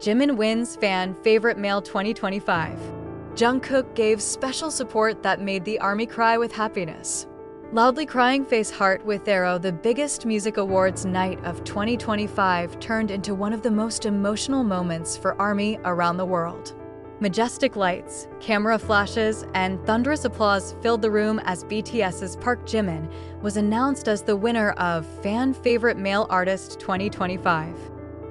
Jimin wins Fan Favorite Male 2025. Jungkook gave special support that made the ARMY cry with happiness. Loudly crying face heart with arrow. The biggest music awards night of 2025 turned into one of the most emotional moments for ARMY around the world. Majestic lights, camera flashes, and thunderous applause filled the room as BTS's Park Jimin was announced as the winner of Fan Favorite Male Artist 2025.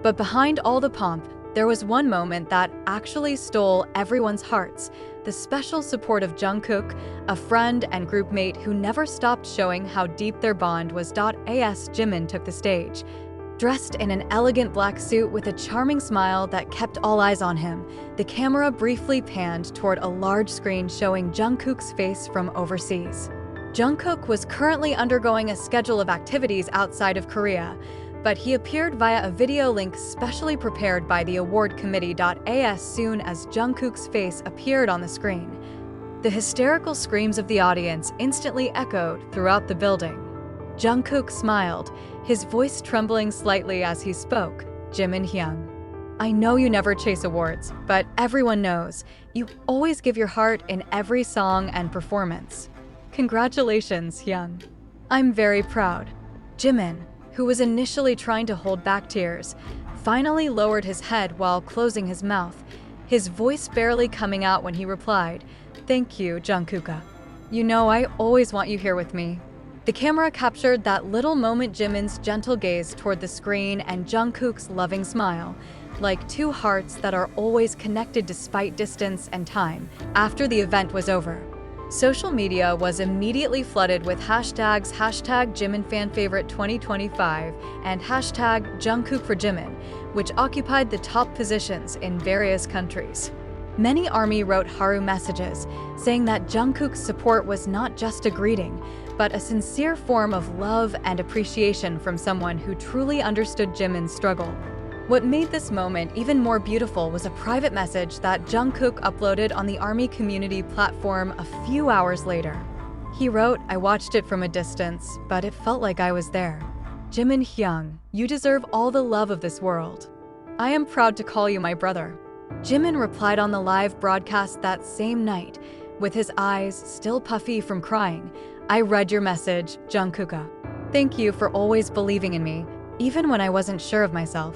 But behind all the pomp, there was one moment that actually stole everyone's hearts: the special support of Jungkook, a friend and groupmate who never stopped showing how deep their bond was. As Jimin took the stage, dressed in an elegant black suit with a charming smile that kept all eyes on him, the camera briefly panned toward a large screen showing Jungkook's face from overseas. Jungkook was currently undergoing a schedule of activities outside of Korea, but he appeared via a video link specially prepared by the award committee. As soon as Jungkook's face appeared on the screen, the hysterical screams of the audience instantly echoed throughout the building. Jungkook smiled, his voice trembling slightly as he spoke. Jimin Hyung, I know you never chase awards, but everyone knows you always give your heart in every song and performance. Congratulations, Hyung. I'm very proud. Jimin, who was initially trying to hold back tears, finally lowered his head while closing his mouth, his voice barely coming out when he replied, Thank you, Jungkook. You know I always want you here with me. The camera captured that little moment, Jimin's gentle gaze toward the screen and Jungkook's loving smile, like two hearts that are always connected despite distance and time. After the event was over, social media was immediately flooded with hashtags #JiminFanFavorite 2025 and #Jungkook for Jimin, which occupied the top positions in various countries. Many ARMY wrote Haru messages, saying that Jungkook's support was not just a greeting, but a sincere form of love and appreciation from someone who truly understood Jimin's struggle. What made this moment even more beautiful was a private message that Jungkook uploaded on the ARMY community platform a few hours later. He wrote, I watched it from a distance, but it felt like I was there. Jimin Hyung, you deserve all the love of this world. I am proud to call you my brother. Jimin replied on the live broadcast that same night, with his eyes still puffy from crying. I read your message, Jungkook. Thank you for always believing in me, even when I wasn't sure of myself.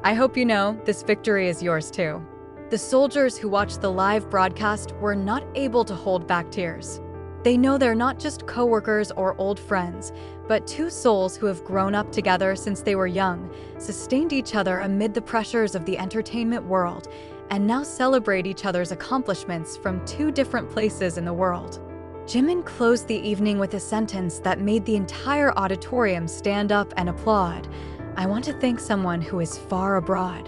I hope you know this victory is yours too. The soldiers who watched the live broadcast were not able to hold back tears. They know they're not just co-workers or old friends, but two souls who have grown up together since they were young, sustained each other amid the pressures of the entertainment world, and now celebrate each other's accomplishments from two different places in the world. Jimin closed the evening with a sentence that made the entire auditorium stand up and applaud. I want to thank someone who is far abroad.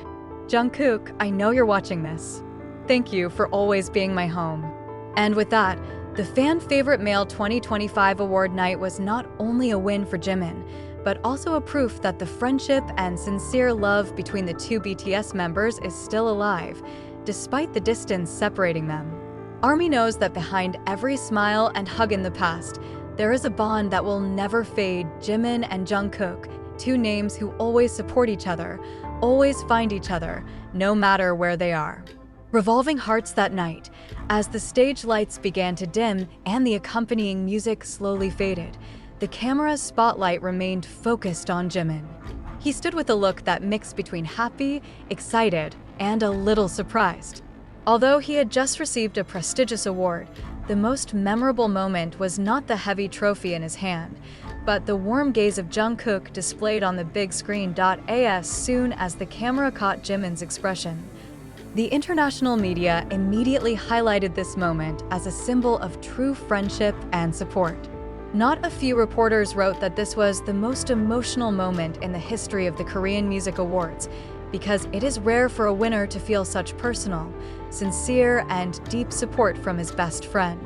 Jungkook, I know you're watching this. Thank you for always being my home. And with that, the Fan Favorite Male 2025 award night was not only a win for Jimin, but also a proof that the friendship and sincere love between the two BTS members is still alive, despite the distance separating them. ARMY knows that behind every smile and hug in the past, there is a bond that will never fade. Jimin and Jungkook, two names who always support each other, always find each other, no matter where they are. Revolving hearts that night, as the stage lights began to dim and the accompanying music slowly faded, the camera's spotlight remained focused on Jimin. He stood with a look that mixed between happy, excited, and a little surprised. Although he had just received a prestigious award, the most memorable moment was not the heavy trophy in his hand, but the warm gaze of Jungkook displayed on the big screen. As soon as the camera caught Jimin's expression, the international media immediately highlighted this moment as a symbol of true friendship and support. Not a few reporters wrote that this was the most emotional moment in the history of the Korean Music Awards, because it is rare for a winner to feel such personal, sincere, and deep support from his best friend,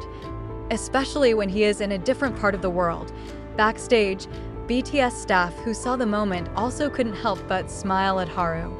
especially when he is in a different part of the world. Backstage, BTS staff who saw the moment also couldn't help but smile at Haru.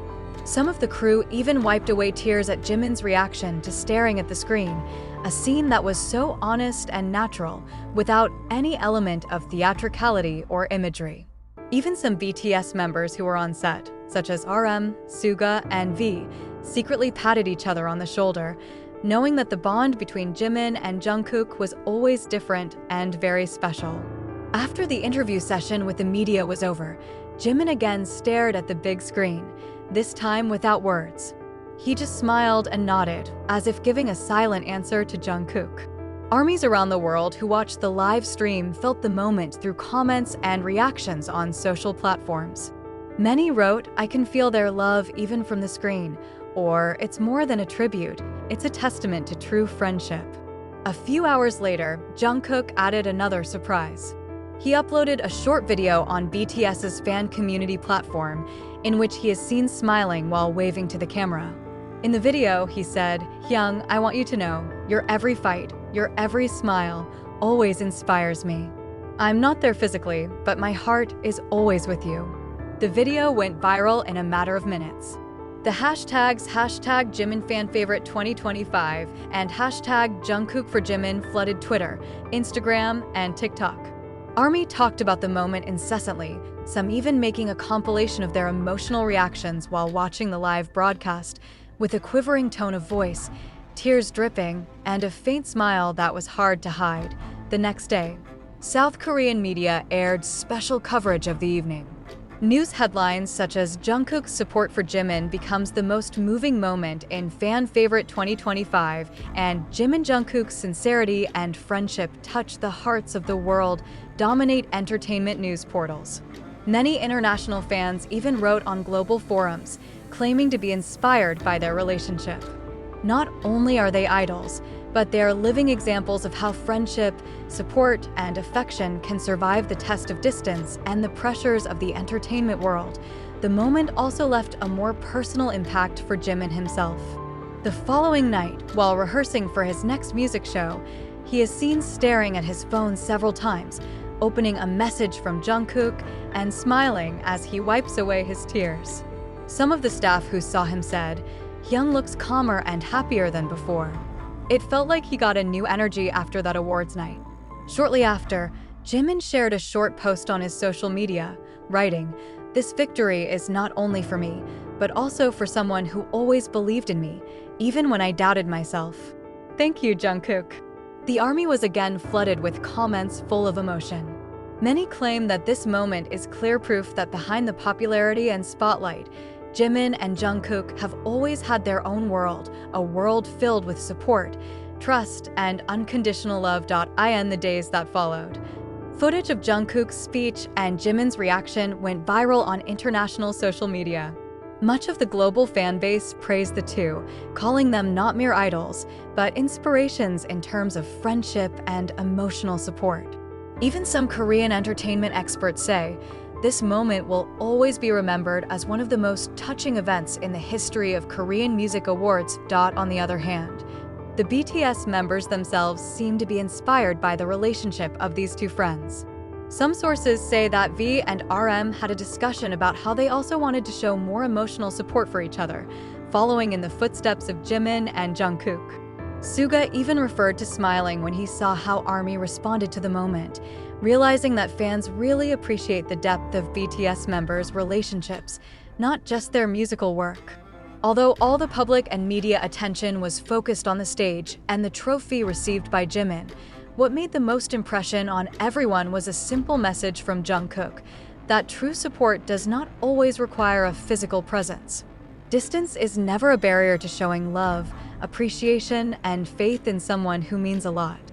Some of the crew even wiped away tears at Jimin's reaction to staring at the screen, a scene that was so honest and natural, without any element of theatricality or imagery. Even some BTS members who were on set, such as RM, Suga, and V, secretly patted each other on the shoulder, knowing that the bond between Jimin and Jungkook was always different and very special. After the interview session with the media was over, Jimin again stared at the big screen, this time without words. He just smiled and nodded, as if giving a silent answer to Jungkook. Armies around the world who watched the live stream felt the moment through comments and reactions on social platforms. Many wrote, "I can feel their love even from the screen," or "It's more than a tribute, it's a testament to true friendship." A few hours later, Jungkook added another surprise. He uploaded a short video on BTS's fan community platform in which he is seen smiling while waving to the camera. In the video, he said, "Hyung, I want you to know, your every fight, your every smile, always inspires me. I'm not there physically, but my heart is always with you." The video went viral in a matter of minutes. The hashtags #JiminFanFavorite 2025 and #JungkookForJimin flooded Twitter, Instagram, and TikTok. ARMY talked about the moment incessantly, some even making a compilation of their emotional reactions while watching the live broadcast, with a quivering tone of voice, tears dripping, and a faint smile that was hard to hide. The next day, South Korean media aired special coverage of the evening. News headlines such as "Jungkook's support for Jimin becomes the most moving moment in Fan Favorite 2025" and "Jimin Jungkook's sincerity and friendship touch the hearts of the world" dominate entertainment news portals. Many international fans even wrote on global forums, claiming to be inspired by their relationship. Not only are they idols, but they are living examples of how friendship, support, and affection can survive the test of distance and the pressures of the entertainment world. The moment also left a more personal impact for Jimin himself. The following night, while rehearsing for his next music show, he is seen staring at his phone several times, opening a message from Jungkook and smiling as he wipes away his tears. Some of the staff who saw him said, "Hyung looks calmer and happier than before." It felt like he got a new energy after that awards night. Shortly after, Jimin shared a short post on his social media, writing, "This victory is not only for me, but also for someone who always believed in me, even when I doubted myself. Thank you, Jungkook." The ARMY was again flooded with comments full of emotion. Many claim that this moment is clear proof that behind the popularity and spotlight, Jimin and Jungkook have always had their own world, a world filled with support, trust, and unconditional love. In the days that followed, footage of Jungkook's speech and Jimin's reaction went viral on international social media. Much of the global fan base praised the two, calling them not mere idols, but inspirations in terms of friendship and emotional support. Even some Korean entertainment experts say, this moment will always be remembered as one of the most touching events in the history of Korean music awards. On the other hand, the BTS members themselves seem to be inspired by the relationship of these two friends. Some sources say that V and RM had a discussion about how they also wanted to show more emotional support for each other, following in the footsteps of Jimin and Jungkook. Suga even referred to smiling when he saw how ARMY responded to the moment, realizing that fans really appreciate the depth of BTS members' relationships, not just their musical work. Although all the public and media attention was focused on the stage and the trophy received by Jimin, what made the most impression on everyone was a simple message from Jungkook, that true support does not always require a physical presence. Distance is never a barrier to showing love, appreciation, and faith in someone who means a lot.